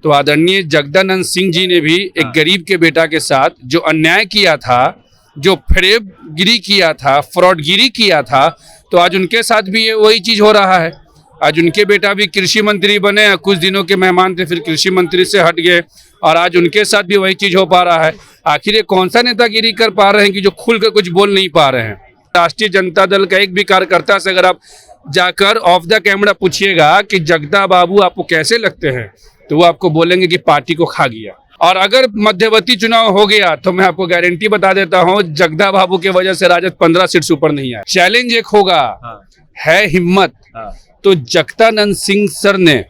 तो आदरणीय जगदानंद सिंह जी ने भी एक गरीब के बेटा के साथ जो अन्याय किया था, जो फरेबगिरी किया था, फ्रॉडगिरी किया था, तो आज उनके साथ भी ये वही चीज हो रहा है। आज उनके बेटा भी कृषि मंत्री बने, कुछ दिनों के मेहमान थे, फिर कृषि मंत्री से हट गए और आज उनके साथ भी वही चीज हो पा रहा है। आखिर ये कौन सा नेतागिरी कर पा रहे हैं कि जो खुल कर कुछ बोल नहीं पा रहे हैं। राष्ट्रीय जनता दल का एक भी कार्यकर्ता से अगर आप जाकर ऑफ द कैमरा पूछिएगा कि जगदा बाबू आपको कैसे लगते हैं, तो वो आपको बोलेंगे कि पार्टी को खा गया। और अगर मध्यवर्ती चुनाव हो गया तो मैं आपको गारंटी बता देता हूं, जगदा बाबू की वजह से राजद 15 सीट से ऊपर नहीं आया। चैलेंज एक होगा, है हिम्मत, तो जगदानंद सिंह सर ने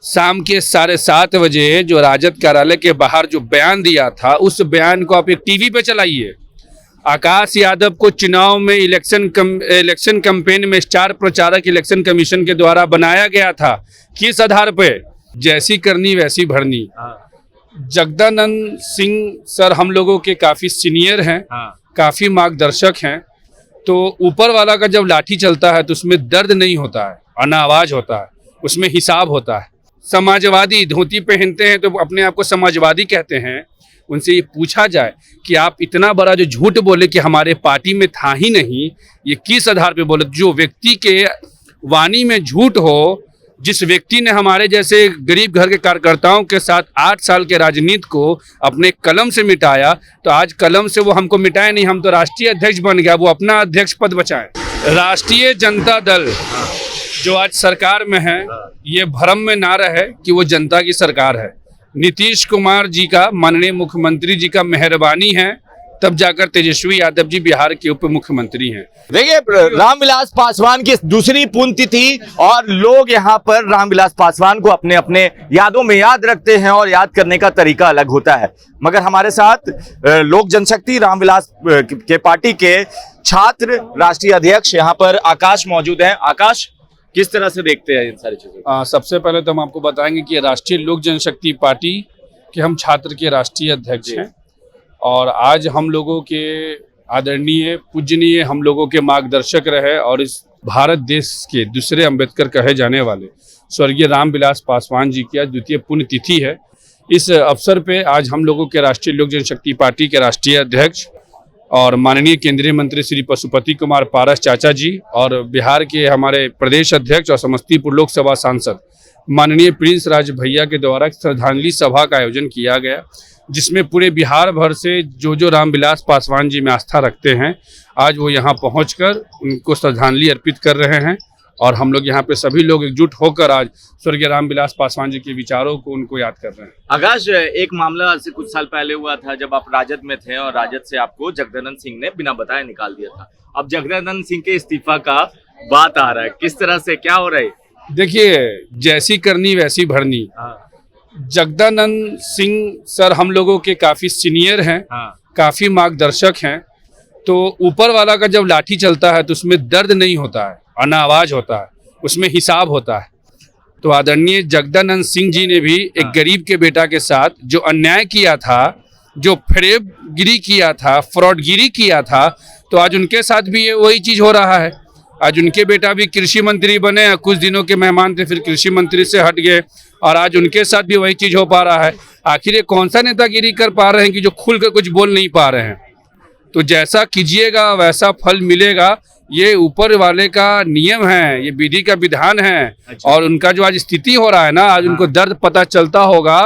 शाम के 7:30 बजे जो राजद कार्यालय के बाहर जो बयान दिया था, उस बयान को आप एक टीवी पे चलाइए। आकाश यादव को चुनाव में इलेक्शन कैंपेन में स्टार प्रचारक इलेक्शन कमीशन के द्वारा बनाया गया था। किस आधार पे? जैसी करनी वैसी भरनी। जगदानंद सिंह सर हम लोगों के काफी सीनियर हैं, काफी मार्गदर्शक हैं। तो ऊपर वाला का जब लाठी चलता है तो उसमें दर्द नहीं होता है, अनावाज होता है, उसमें हिसाब होता है। समाजवादी धोती पहनते हैं तो अपने आप को समाजवादी कहते हैं। उनसे ये पूछा जाए कि आप इतना बड़ा जो झूठ बोले कि हमारे पार्टी में था ही नहीं, ये किस आधार पे बोले? जो व्यक्ति के वाणी में झूठ हो, जिस व्यक्ति ने हमारे जैसे गरीब घर के कार्यकर्ताओं के साथ 8 साल के राजनीति को अपने कलम से मिटाया, तो आज कलम से वो हमको मिटाए नहीं, हम तो राष्ट्रीय अध्यक्ष बन गया, वो अपना अध्यक्ष पद बचाए। राष्ट्रीय जनता दल जो आज सरकार में है, ये भ्रम में ना रहे कि वो जनता की सरकार है। नीतीश कुमार जी का, माननीय मुख्यमंत्री जी का मेहरबानी है, तब जाकर तेजस्वी यादव जी बिहार के उप मुख्यमंत्री हैं। देखिए, रामविलास पासवान की दूसरी पुण्यतिथि और लोग यहाँ पर रामविलास पासवान को अपने अपने यादों में याद रखते हैं और याद करने का तरीका अलग होता है। मगर हमारे साथ लोक जनशक्ति रामविलास के पार्टी के छात्र राष्ट्रीय अध्यक्ष यहाँ पर आकाश मौजूद हैं। आकाश, किस तरह से देखते हैं इन सारी चीजों? सबसे पहले तो हम आपको बताएंगे कि राष्ट्रीय लोक जनशक्ति पार्टी के हम छात्र के राष्ट्रीय अध्यक्ष हैं और आज हम लोगों के आदरणीय पूजनीय हम लोगों के मार्गदर्शक रहे और इस भारत देश के दूसरे अंबेडकर कहे जाने वाले स्वर्गीय रामविलास पासवान जी की आज द्वितीय पुण्यतिथि है। इस अवसर पे आज हम लोगों के राष्ट्रीय लोक जनशक्ति पार्टी के राष्ट्रीय अध्यक्ष और माननीय केंद्रीय मंत्री श्री पशुपति कुमार पारस चाचा जी और बिहार के हमारे प्रदेश अध्यक्ष और समस्तीपुर लोकसभा सांसद माननीय प्रिंस राज भैया के द्वारा श्रद्धांजलि सभा का आयोजन किया गया, जिसमें पूरे बिहार भर से जो रामविलास पासवान जी में आस्था रखते हैं, आज वो यहाँ पहुंचकर उनको श्रद्धांजलि अर्पित कर रहे हैं। और हम लोग यहाँ पे सभी लोग एकजुट होकर आज स्वर्गीय रामविलास पासवान जी के विचारों को उनको याद कर रहे हैं। आकाश, एक मामला से कुछ साल पहले हुआ था जब आप राजद में थे और राजद से आपको जगदानंद सिंह ने बिना बताए निकाल दिया था। अब जगदानंद सिंह के इस्तीफा का बात आ रहा है, किस तरह से क्या हो रहा है? देखिए, जैसी करनी वैसी भरनी। जगदानंद सिंह सर हम लोगों के काफी सीनियर हैं, काफी मार्गदर्शक हैं। तो ऊपर वाला का जब लाठी चलता है तो उसमें दर्द नहीं होता है, अनावाज होता है, उसमें हिसाब होता है। तो आदरणीय जगदानंद सिंह जी ने भी एक गरीब के बेटा के साथ जो अन्याय किया था, जो फरेबगिरी किया था, फ्रॉडगिरी किया था, तो आज उनके साथ भी ये वही चीज हो रहा है। आज उनके बेटा भी कृषि मंत्री बने, कुछ दिनों के मेहमान थे, फिर कृषि मंत्री से हट गए और आज उनके साथ भी वही चीज हो पा रहा है। आखिर ये कौन सा नेतागिरी कर पा रहे हैं कि जो खुल कर कुछ बोल नहीं पा रहे हैं। तो जैसा कीजिएगा वैसा फल मिलेगा, ये ऊपर वाले का नियम है, ये विधि का विधान है। और उनका जो आज स्थिति हो रहा है ना, आज उनको दर्द पता चलता होगा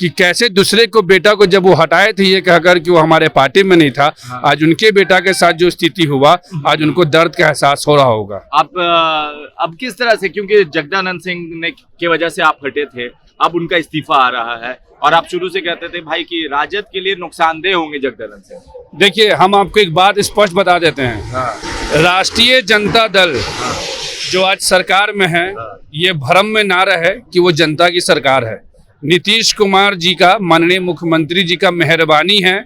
कि कैसे दूसरे को बेटा को जब वो हटाए थे ये कहकर कि वो हमारे पार्टी में नहीं था, आज उनके बेटा के साथ जो स्थिति हुआ, आज उनको दर्द का एहसास हो रहा होगा। अब किस तरह से, क्योंकि जगदानंद सिंह ने की वजह से आप हटे थे, अब उनका इस्तीफा आ रहा है और आप शुरू से कहते थे भाई कि राजद के लिए नुकसानदेह होंगे जगदानंद सिंह। देखिए, हम आपको एक बात स्पष्ट बता देते हैं, राष्ट्रीय जनता दल जो आज सरकार में है, ये भ्रम में ना रहे कि वो जनता की सरकार है। नीतीश कुमार जी का, माननीय मुख्यमंत्री जी का मेहरबानी है,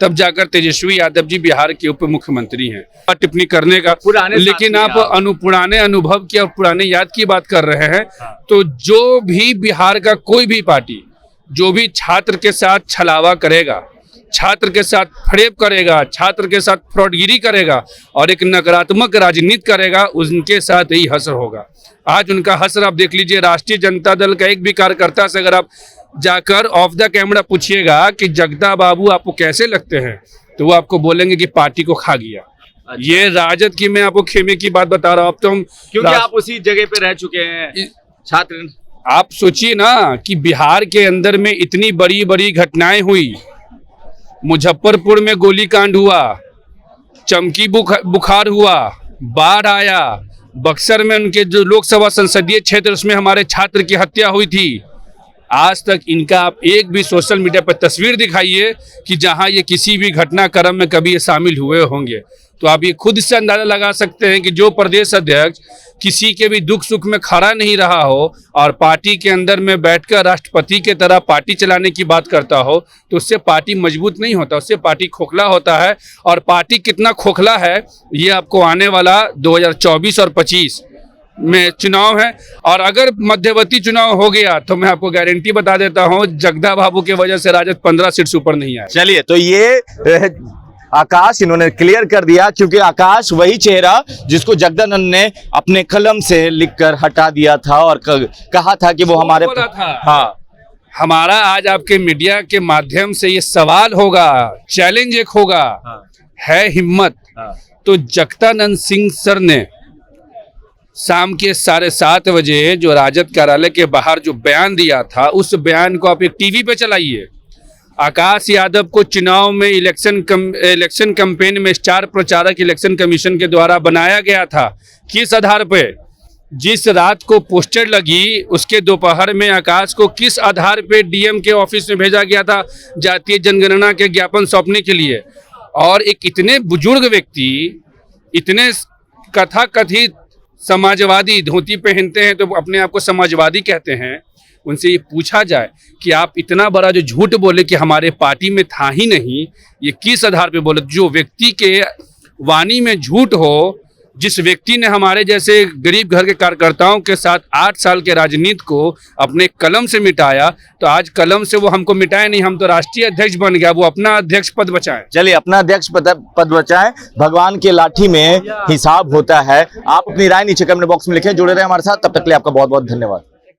तब जाकर तेजस्वी यादव जी बिहार के उप मुख्यमंत्री हैं। टिप्पणी करने का लेकिन आप पुराने अनुभव की और पुराने याद की बात कर रहे हैं। तो जो भी बिहार का कोई भी पार्टी जो भी छात्र के साथ छलावा करेगा, छात्र के साथ फरेब करेगा, छात्र के साथ फ्रॉडगिरी करेगा और एक नकारात्मक राजनीति करेगा, उनके साथ यही हश्र होगा। आज उनका हश्र आप देख लीजिए। राष्ट्रीय जनता दल का एक भी कार्यकर्ता से अगर आप जाकर ऑफ द कैमरा पूछिएगा कि जगदा बाबू आपको कैसे लगते हैं, तो वो आपको बोलेंगे कि पार्टी को खा गया। ये राजद की मैं आपको खेमे की बात बता रहा हूँ। अब तो हम क्योंकि आप उसी जगह पे रह चुके हैं छात्र। आप सोचिए ना कि बिहार के अंदर में इतनी बड़ी बड़ी घटनाएं हुई। मुजफ्फरपुर में गोलीकांड हुआ, चमकी बुखार हुआ, बाढ़ आया, बक्सर में उनके जो लोकसभा संसदीय क्षेत्र उसमें हमारे छात्र की हत्या हुई थी। आज तक इनका आप एक भी सोशल मीडिया पर तस्वीर दिखाइए कि जहां ये किसी भी घटनाक्रम में कभी ये शामिल हुए होंगे। तो आप ये खुद से अंदाजा लगा सकते हैं कि जो प्रदेश अध्यक्ष किसी के भी दुख सुख में खड़ा नहीं रहा हो और पार्टी के अंदर में बैठकर राष्ट्रपति के तरह पार्टी चलाने की बात करता हो, तो उससे पार्टी मजबूत नहीं होता, उससे पार्टी खोखला होता है। और पार्टी कितना खोखला है ये आपको आने वाला 2024 और 25 में चुनाव है। और अगर मध्यवर्ती चुनाव हो गया तो मैं आपको गारंटी बता देता हूं, जगदा बाबू की वजह से राजद 15 सीट से ऊपर नहीं आए। चलिए, तो ये आकाश इन्होंने क्लियर कर दिया, क्योंकि आकाश वही चेहरा जिसको जगदानंद ने अपने कलम से लिखकर हटा दिया था और कहा था कि वो हमारे हाँ, हमारा आज आपके मीडिया के माध्यम से ये सवाल होगा, चैलेंज एक होगा, है हिम्मत तो जगदानंद सिंह सर ने शाम के 7:30 बजे जो राजद कार्यालय के बाहर जो बयान दिया था, उस बयान को आप एक टीवी पे चलाइए। आकाश यादव को चुनाव में इलेक्शन कैंपेन में स्टार प्रचारक इलेक्शन कमीशन के द्वारा बनाया गया था। किस आधार पे? जिस रात को पोस्टर लगी उसके दोपहर में आकाश को किस आधार पे डीएम के ऑफिस में भेजा गया था जातीय जनगणना के ज्ञापन सौंपने के लिए। और एक इतने बुजुर्ग व्यक्ति, इतने कथाकथित समाजवादी, धोती पहनते हैं तो अपने आप को समाजवादी कहते हैं, उनसे ये पूछा जाए कि आप इतना बड़ा जो झूठ बोले कि हमारे पार्टी में था ही नहीं, ये किस आधार पे बोले? जो व्यक्ति के वाणी में झूठ हो, जिस व्यक्ति ने हमारे जैसे गरीब घर के कार्यकर्ताओं के साथ 8 साल के राजनीति को अपने कलम से मिटाया, तो आज कलम से वो हमको मिटाए नहीं, हम तो राष्ट्रीय अध्यक्ष बन गया, वो अपना अध्यक्ष पद बचाएं। चलिए, अपना अध्यक्ष पद बचाएं। भगवान के लाठी में हिसाब होता है। आप अपनी राय नीचे कमेंट बॉक्स में लिखें। जुड़े रहे हमारे साथ, तब तक के लिए आपका बहुत बहुत धन्यवाद।